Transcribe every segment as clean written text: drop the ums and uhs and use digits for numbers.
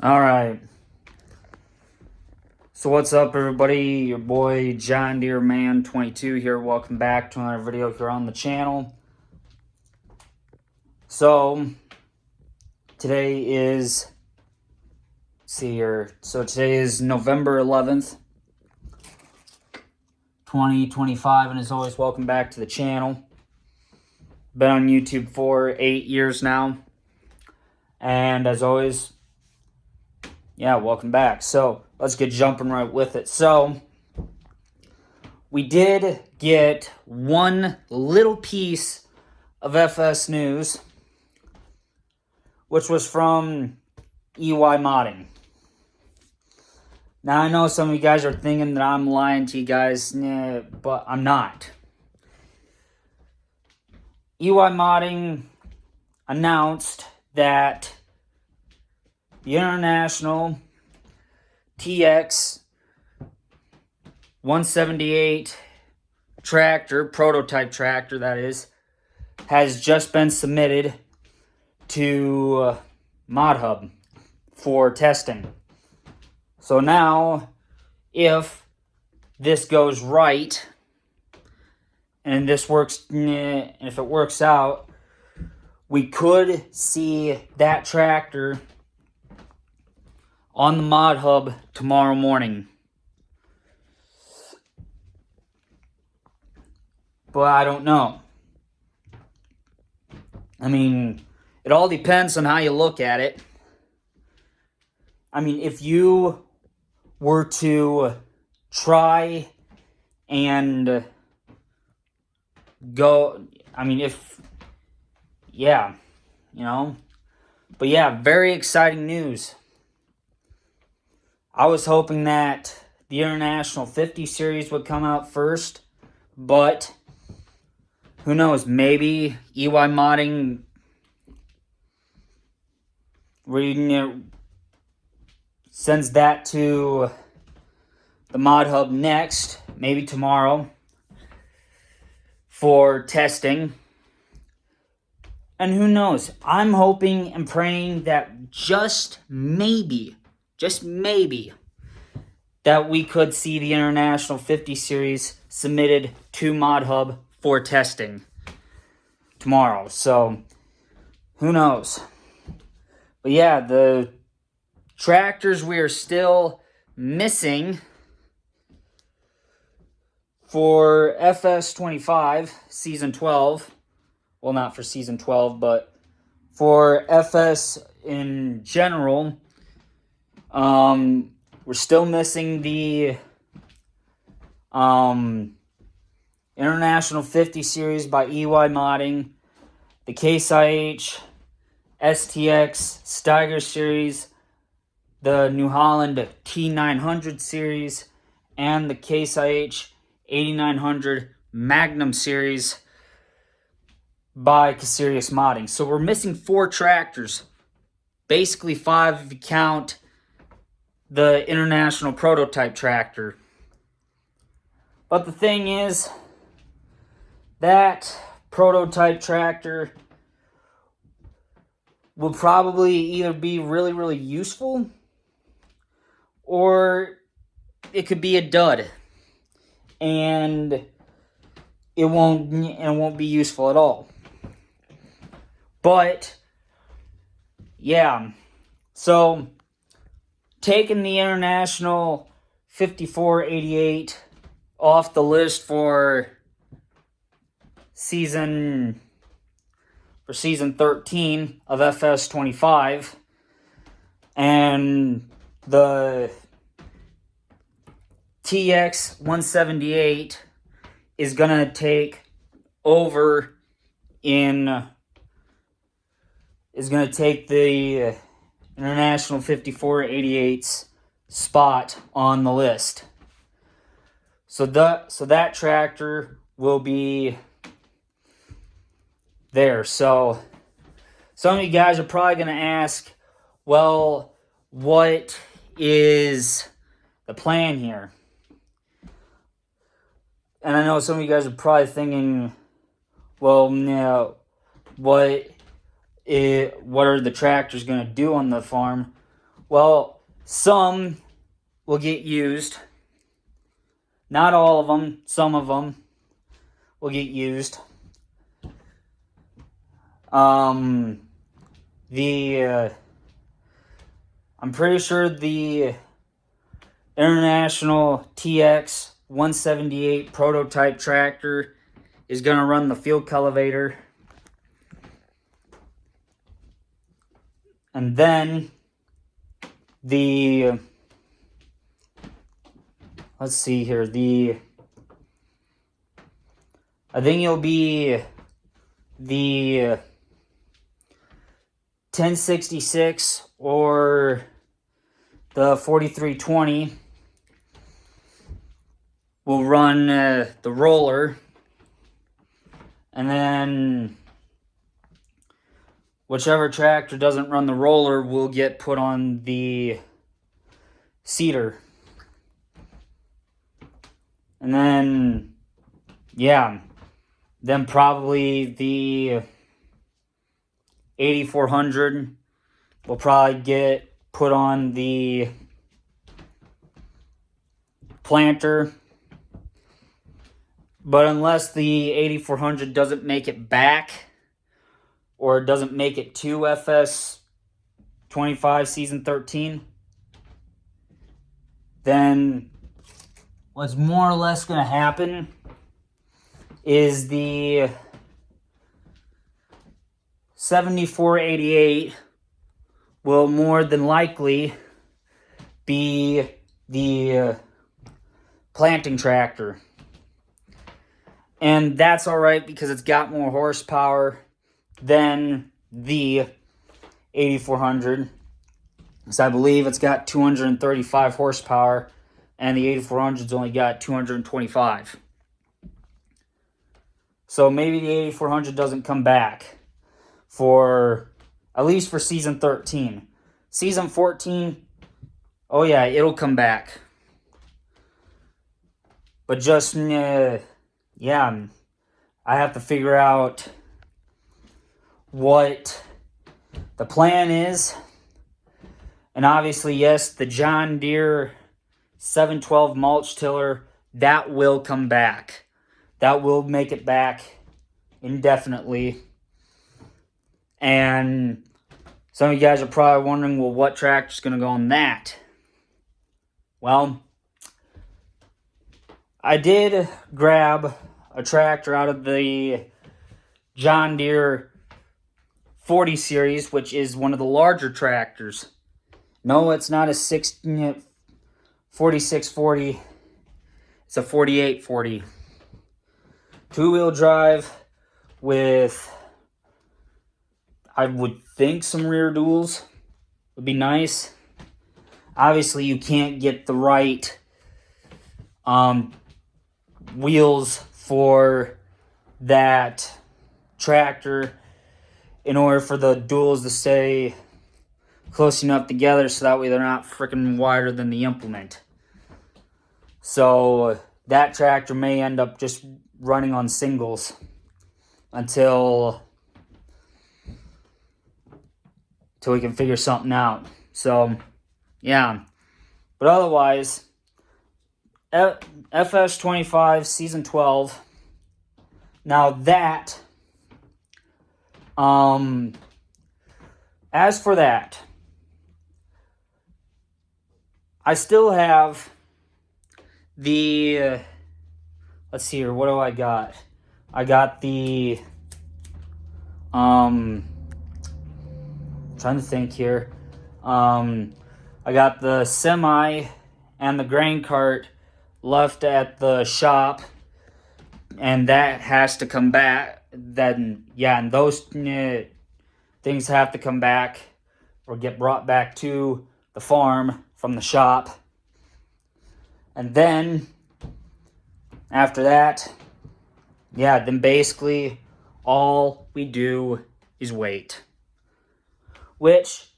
All right. So what's up, everybody? Your boy John Deere Man 22 here. Welcome back to another video here on the channel. So today is, today is November 11th, 2025, and as always, welcome back to the channel. Been on YouTube for 8 years now, and as always, welcome back. So let's get jumping right with it. So we did get one little piece of FS news, which was from EY Modding. Now, I know some of you guys are thinking that I'm lying to you guys, but I'm not. EY Modding announced that the International TX 178 tractor, prototype tractor that is, has just been submitted to ModHub for testing. So now, if this goes right, and this works, and if it works out, we could see that tractor on the ModHub tomorrow morning. But I don't know. I mean, it all depends on how you look at it. I mean, if you were to try and go, But yeah, very exciting news. I was hoping that the International 50 series would come out first, but who knows, maybe EY Modding sends that to the ModHub next, maybe tomorrow, for testing. And who knows, I'm hoping and praying that just maybe, that we could see the International 50 series submitted to ModHub for testing tomorrow. So, who knows? But yeah, the tractors we are still missing for FS25 Season 12. Well, not for Season 12, but for FS in general. We're still missing the International 50 series by EY Modding, the Case IH STX Steiger series, the New Holland T900 series, and the Case IH 8900 Magnum series by Caserius Modding. So we're missing 4 tractors. Basically 5 if you count the International prototype tractor. But the thing is, that prototype tractor will probably either be really, really useful, or it could be a dud. And it won't be useful at all. But yeah, so taking the International 5488 off the list for season 13 of FS25, and the TX 178 is gonna take over is going to take the International 5488's spot on the list. So that tractor will be there. So some of you guys are probably going to ask, well, what is the plan here? And I know some of you guys are probably thinking, well, what are the tractors going to do on the farm? Well, some will get used. Not all of them. Some of them will get used. I'm pretty sure the International TX 178 prototype tractor is going to run the field cultivator. And then let's see here, I think it'll be the 1066 or the 4320 will run the roller, and then whichever tractor doesn't run the roller will get put on the seeder. And then, yeah, then probably the 8400 will probably get put on the planter. But unless the 8400 doesn't make it back, or doesn't make it to FS 25 Season 13, then what's more or less going to happen is the 7488 will more than likely be the planting tractor. And that's alright because it's got more horsepower than the 8400. So I believe it's got 235 horsepower, and the 8400's only got 225. So maybe the 8400 doesn't come back for, at least for Season 13. Season 14, oh yeah, it'll come back. But just, yeah, I have to figure out what the plan is. And obviously, yes, the John Deere 712 mulch tiller, that will come back. That will make it back indefinitely. And some of you guys are probably wondering, well, what tractor's going to go on that? Well, I did grab a tractor out of the John Deere 40 series, which is one of the larger tractors. No, it's not a 4640. It's a 4840. Two-wheel drive with, I would think, some rear duals would be nice. Obviously, you can't get the right wheels for that tractor in order for the duals to stay close enough together so that way they're not freaking wider than the implement. So that tractor may end up just running on singles until we can figure something out. So yeah, but otherwise, FS 25 Season 12. Now that, as for that, I still have the, let's see here, what do I got? I got the, trying to think here. I got the semi and the grain cart left at the shop, and that has to come back. Then, yeah, and those things have to come back or get brought back to the farm from the shop. And then, after that, yeah, then basically all we do is wait. Which,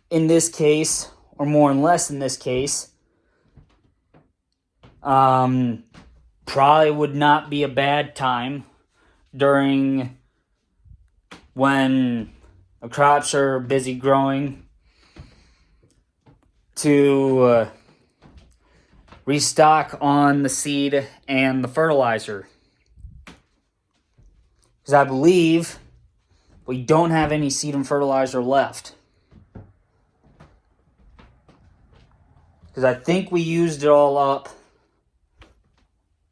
in this case, or more and less in this case, probably would not be a bad time during when the crops are busy growing to restock on the seed and the fertilizer. Because I believe we don't have any seed and fertilizer left. Because I think we used it all up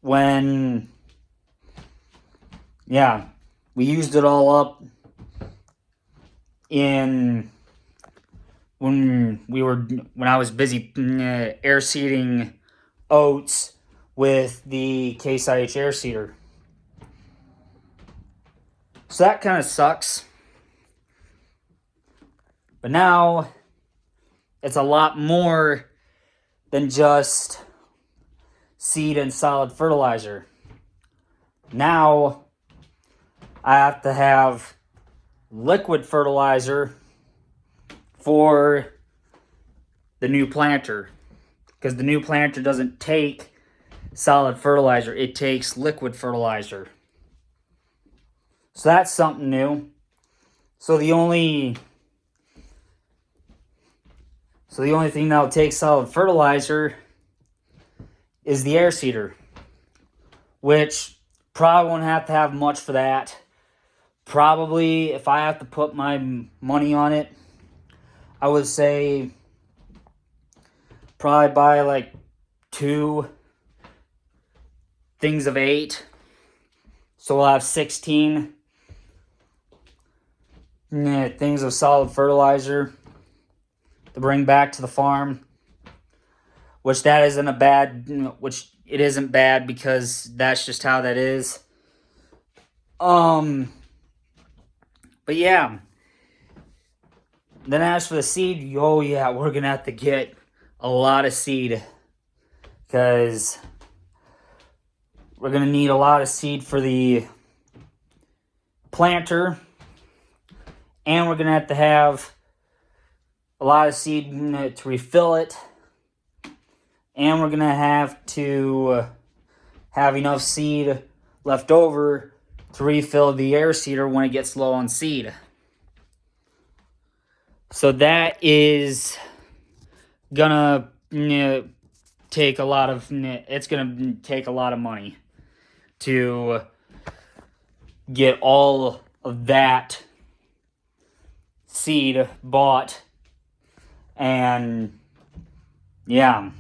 when... Yeah, we used it all up when I was busy air seeding oats with the Case IH air seeder. So that kind of sucks. But now it's a lot more than just seed and solid fertilizer. Now I have to have liquid fertilizer for the new planter, because the new planter doesn't take solid fertilizer, it takes liquid fertilizer. So that's something new. So the only thing that'll take solid fertilizer is the air seeder, which probably won't have to have much for that. Probably, if I have to put my money on it, I would say probably buy like 2 things of 8. So we'll have 16 things of solid fertilizer to bring back to the farm. Which it isn't bad because that's just how that is. But yeah. Then as for the seed, oh yeah, we're going to have to get a lot of seed. Because we're going to need a lot of seed for the planter. And we're going to have a lot of seed to refill it. And we're going to have to have enough seed left over to refill the air seeder when it gets low on seed. So that is gonna take a lot of money to get all of that seed bought. And yeah.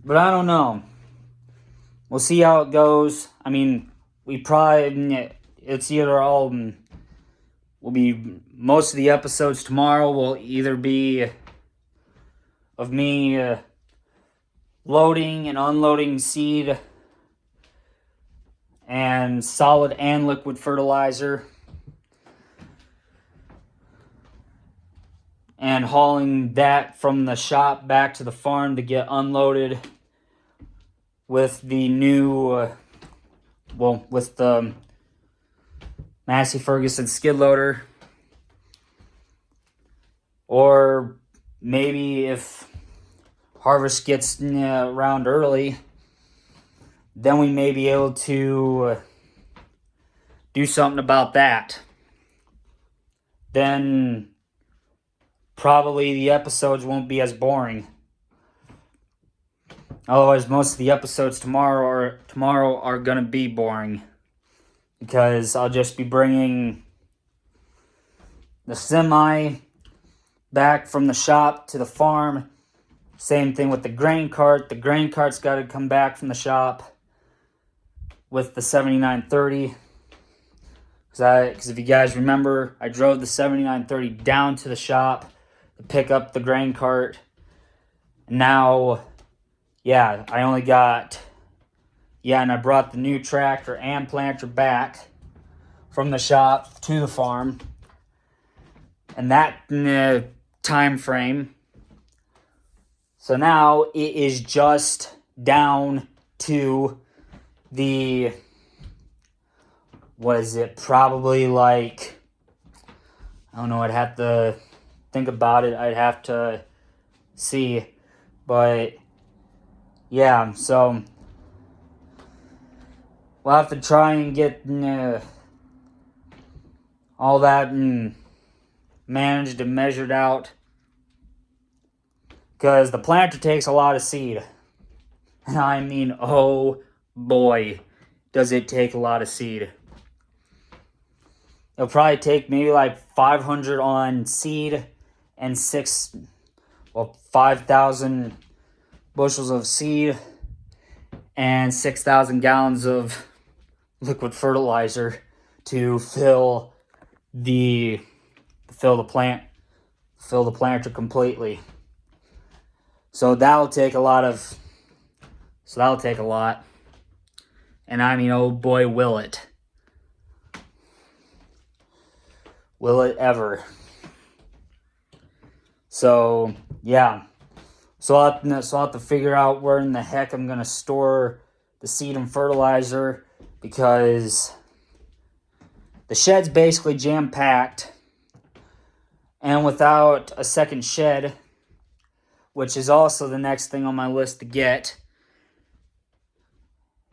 But I don't know. We'll see how it goes. I mean, it's either all... most of the episodes tomorrow will either be of me loading and unloading seed and solid and liquid fertilizer, and hauling that from the shop back to the farm to get unloaded with the new, with the Massey Ferguson skid loader. Or maybe if harvest gets around early, then we may be able to do something about that. Then probably the episodes won't be as boring. Otherwise, most of the episodes tomorrow are going to be boring. Because I'll just be bringing the semi back from the shop to the farm. Same thing with the grain cart. The grain cart's got to come back from the shop with the 7930. Because if you guys remember, I drove the 7930 down to the shop to pick up the grain cart. Now, yeah, and I brought the new tractor and planter back from the shop to the farm. And that time frame. So now it is just down to the, probably like, I don't know, I'd have to think about it. I'd have to see. But yeah, so we'll have to try and get all that managed and measured out. Because the planter takes a lot of seed. And I mean, oh boy, does it take a lot of seed. It'll probably take maybe like 500 on seed and 5,000 bushels of seed and 6,000 gallons of liquid fertilizer to fill the planter completely. So that'll take a lot. And I mean, oh boy, will it. Will it ever? So, yeah. So I'll have to figure out where in the heck I'm going to store the seed and fertilizer, because the shed's basically jam-packed. And without a second shed, which is also the next thing on my list to get,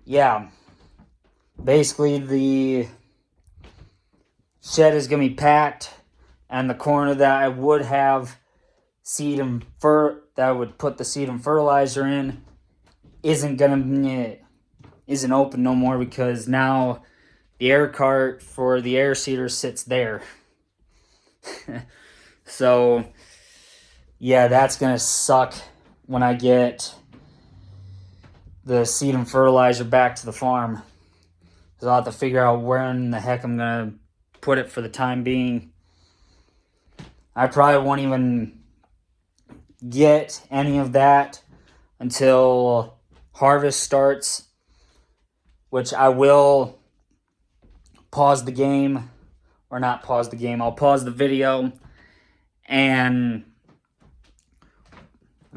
yeah, basically the shed is going to be packed, and the corner that I would have that I would put the seed and fertilizer in isn't open no more, because now the air cart for the air seeder sits there. So yeah, that's gonna suck when I get the seed and fertilizer back to the farm, because I'll have to figure out where in the heck I'm gonna put it for the time being. I probably won't even get any of that until harvest starts, which I will pause the game, or not pause the game, I'll pause the video and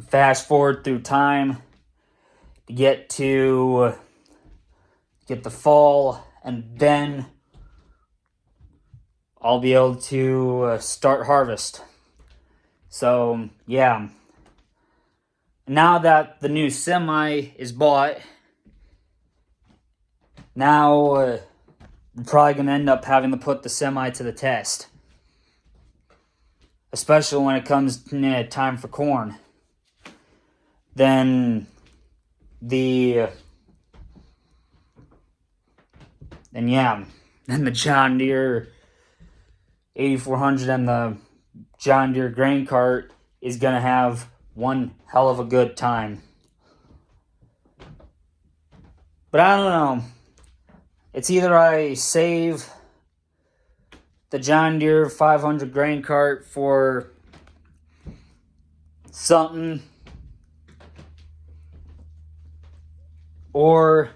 fast forward through time to get the fall, and then I'll be able to start harvest. So, yeah. Now that the new semi is bought, now I'm probably going to end up having to put the semi to the test. Especially when it comes time for corn. Then the John Deere 8400 and the John Deere grain cart is going to have one hell of a good time. But I don't know. It's either I save the John Deere 500 grain cart for something, or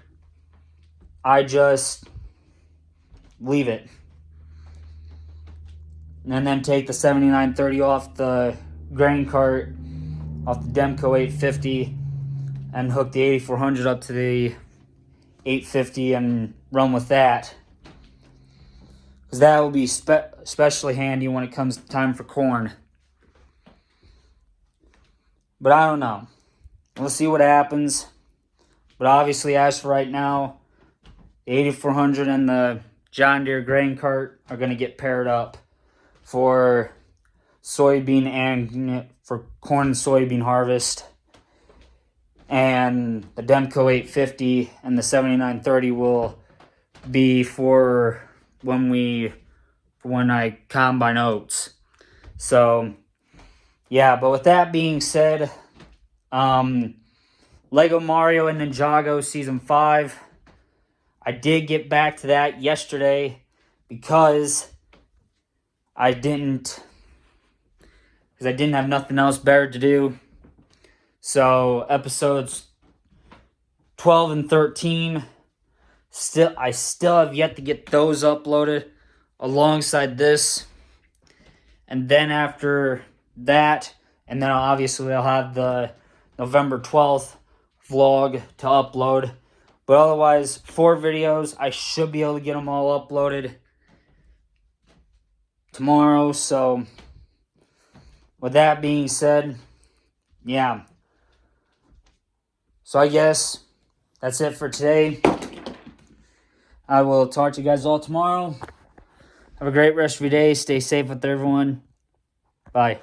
I just leave it and then take the 7930 off the grain cart, off the Demco 850, and hook the 8400 up to the 850 and run with that. Because that will be especially handy when it comes time for corn. But I don't know. We'll see what happens. But obviously, as for right now, the 8400 and the John Deere grain cart are going to get paired up for soybean and for corn and soybean harvest. And the Demco 850 and the 7930 will be for when I combine oats. So, yeah, but with that being said, Lego Mario and Ninjago Season 5, I did get back to that yesterday because I didn't have nothing else better to do. So, episodes 12 and 13, I still have yet to get those uploaded alongside this. And then after that, and then obviously I'll have the November 12th vlog to upload. But otherwise, 4 videos. I should be able to get them all uploaded tomorrow. So, with that being said, yeah. So I guess that's it for today. I will talk to you guys all tomorrow. Have a great rest of your day. Stay safe with everyone. Bye.